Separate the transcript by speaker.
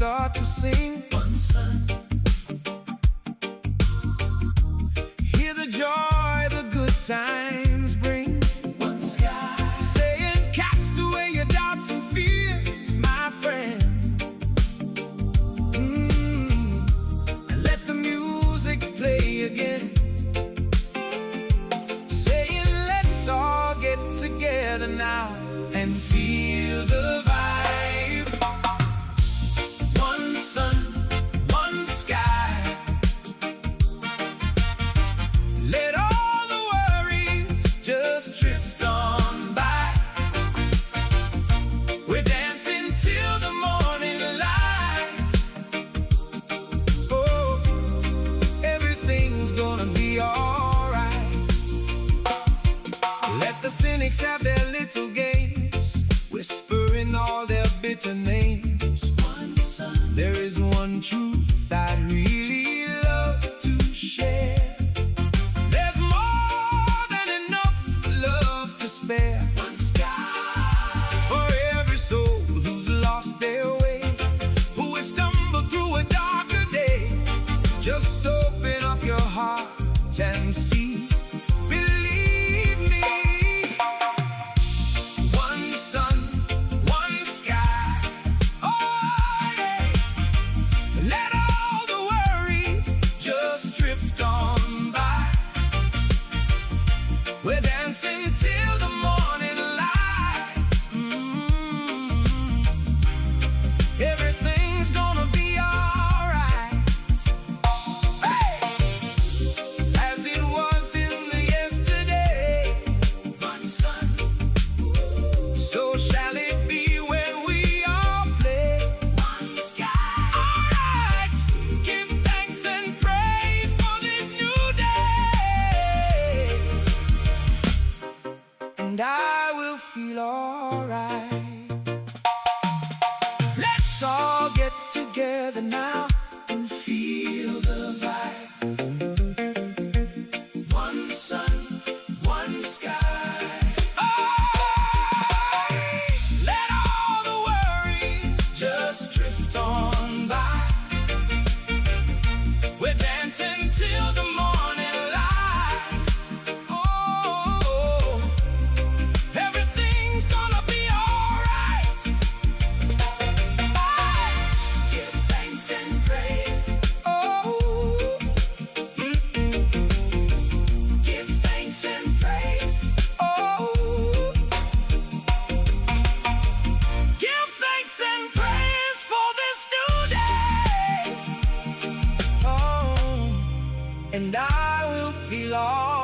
Speaker 1: start to sing.
Speaker 2: One sun,
Speaker 1: Hear the joy the good times bring.
Speaker 2: one sky,
Speaker 1: Saying, cast away your doubts and fears, my friend. And let the music play again. Saying, let's all get together now and feel the vibe.
Speaker 2: one sun, one sky.
Speaker 1: Let all the worries just drift on by. We're dancing till the morning light. Oh, everything's gonna be alright. Let the cynics have their little games, whispering all their bitter names.
Speaker 2: One sun,
Speaker 1: There is one truth I'd really love to share. There's more than enough love to spare
Speaker 2: one sky.
Speaker 1: for every soul who's lost their way, who has stumbled through a darker day. Just open up your heart and see. Believe me. One sun, one sky. Oh, yeah. Let all the worries just drift on by. We're dancing till the morning light. Everything's gonna be alright. Hey! As it was in the yesterday,
Speaker 2: One sun,
Speaker 1: so shall it be when we all play.
Speaker 2: one sky.
Speaker 1: Alright, give thanks and praise for this new day, and I will feel alright. Let's all get together now and feel the vibe.
Speaker 2: One sun, one sky.
Speaker 1: Let all the worries just drift on by. We're dancing till the morning light. Oh, everything's gonna be alright.
Speaker 2: Give thanks and praise.
Speaker 1: Oh,
Speaker 2: Give thanks and praise.
Speaker 1: oh, give thanks and praise for this new day. Oh, and I will feel all